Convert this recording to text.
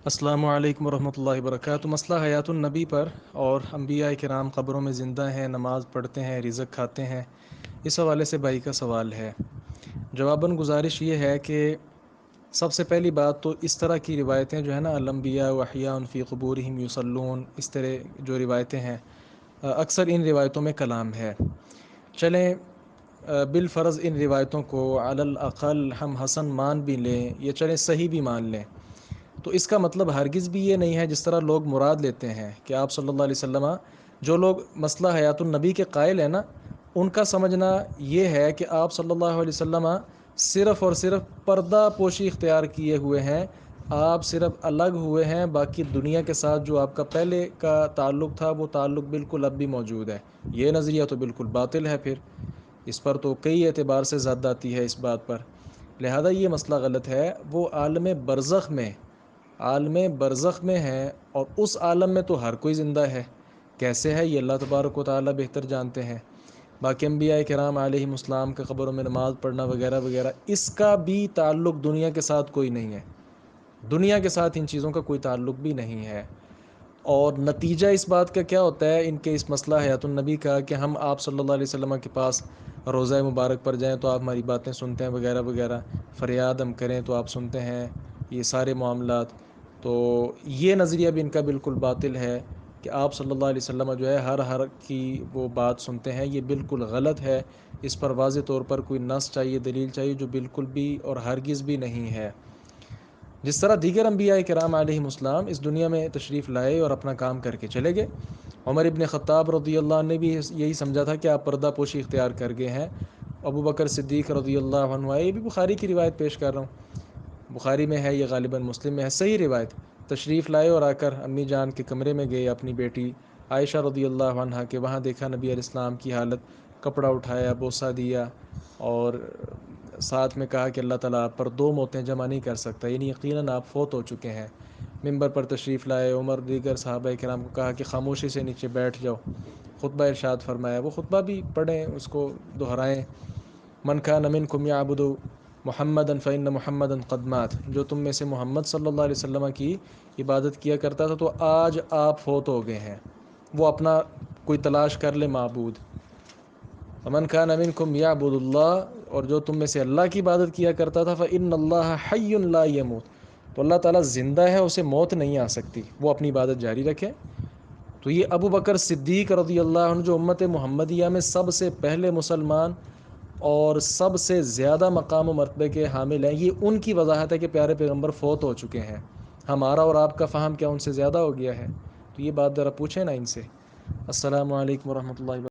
السلام علیکم ورحمۃ اللہ وبرکاتہ۔ مسئلہ حیات النبی پر اور انبیاء کرام قبروں میں زندہ ہیں، نماز پڑھتے ہیں، رزق کھاتے ہیں، اس حوالے سے بھائی کا سوال ہے۔ جواباً گزارش یہ ہے کہ سب سے پہلی بات تو اس طرح کی روایتیں جو ہے نا، الانبیاء واحیاء فی قبورہم یصلون، اس طرح جو روایتیں ہیں، اکثر ان روایتوں میں کلام ہے۔ چلیں بالفرض ان روایتوں کو علی الاقل ہم حسن مان بھی لیں یا چلیں صحیح بھی مان لیں، تو اس کا مطلب ہرگز بھی یہ نہیں ہے جس طرح لوگ مراد لیتے ہیں کہ آپ صلی اللہ علیہ وسلم، جو لوگ مسئلہ حیات النبی کے قائل ہیں نا، ان کا سمجھنا یہ ہے کہ آپ صلی اللہ علیہ وسلم صرف اور صرف پردہ پوشی اختیار کیے ہوئے ہیں، آپ صرف الگ ہوئے ہیں، باقی دنیا کے ساتھ جو آپ کا پہلے کا تعلق تھا وہ تعلق بالکل اب بھی موجود ہے۔ یہ نظریہ تو بالکل باطل ہے، پھر اس پر تو کئی اعتبار سے زد آتی ہے اس بات پر، لہذا یہ مسئلہ غلط ہے۔ وہ عالم برزخ میں ہے، اور اس عالم میں تو ہر کوئی زندہ ہے، کیسے ہے یہ اللہ تبارک و تعالیٰ بہتر جانتے ہیں۔ باقی انبیاء کرام علیہم السلام کے قبروں میں نماز پڑھنا وغیرہ وغیرہ، اس کا بھی تعلق دنیا کے ساتھ کوئی نہیں ہے، دنیا کے ساتھ ان چیزوں کا کوئی تعلق بھی نہیں ہے۔ اور نتیجہ اس بات کا کیا ہوتا ہے ان کے اس مسئلہ حیات النبی کا، کہ ہم آپ صلی اللہ علیہ وسلم کے پاس روضہ مبارک پر جائیں تو آپ ہماری باتیں سنتے ہیں وغیرہ وغیرہ، فریاد ہم کریں تو آپ سنتے ہیں، یہ سارے معاملات۔ تو یہ نظریہ بھی ان کا بالکل باطل ہے کہ آپ صلی اللہ علیہ وسلم جو ہے ہر کی وہ بات سنتے ہیں، یہ بالکل غلط ہے۔ اس پر واضح طور پر کوئی نص چاہیے، دلیل چاہیے، جو بالکل بھی اور ہرگز بھی نہیں ہے۔ جس طرح دیگر انبیاء کرام علیہم السلام اس دنیا میں تشریف لائے اور اپنا کام کر کے چلے گئے، عمر ابن خطاب رضی اللہ عنہ نے بھی یہی سمجھا تھا کہ آپ پردہ پوشی اختیار کر گئے ہیں۔ ابو بکر صدیق رضی اللہ عنہ، یہ بھی بخاری کی روایت پیش کر رہا ہوں، بخاری میں ہے، یہ غالباً مسلم میں ہے، صحیح روایت، تشریف لائے اور آ کر امی جان کے کمرے میں گئے اپنی بیٹی عائشہ رضی اللہ عنہ کے، وہاں دیکھا نبی علیہ السلام کی حالت، کپڑا اٹھایا، بوسہ دیا، اور ساتھ میں کہا کہ اللہ تعالیٰ آپ پر 2 موتیں جمع نہیں کر سکتا، یعنی یقیناً آپ فوت ہو چکے ہیں۔ ممبر پر تشریف لائے، عمر دیگر صحابہ کرام کو کہا کہ خاموشی سے نیچے بیٹھ جاؤ، خطبہ ارشاد فرمایا، وہ خطبہ بھی پڑھیں، اس کو دہرائیں۔ من کان منکم یعبد محمدا فإن محمدا قد مات، جو تم میں سے محمد صلی اللہ علیہ وسلم کی عبادت کیا کرتا تھا تو آج آپ فوت ہو گئے ہیں، وہ اپنا کوئی تلاش کر لے معبود۔ ومن کان منکم یعبد اللہ، اور جو تم میں سے اللہ کی عبادت کیا کرتا تھا، فإن اللہ حی لا یموت، تو اللہ تعالیٰ زندہ ہے، اسے موت نہیں آ سکتی، وہ اپنی عبادت جاری رکھے۔ تو یہ ابو بکر صدیق رضی اللہ عنہ جو امت محمدیہ میں سب سے پہلے مسلمان اور سب سے زیادہ مقام و مرتبے کے حامل ہیں، یہ ان کی وضاحت ہے کہ پیارے پیغمبر فوت ہو چکے ہیں، ہمارا اور آپ کا فہم کیا ان سے زیادہ ہو گیا ہے؟ تو یہ بات ذرا پوچھیں نا ان سے۔ السلام علیکم ورحمۃ اللہ وبرکاتہ۔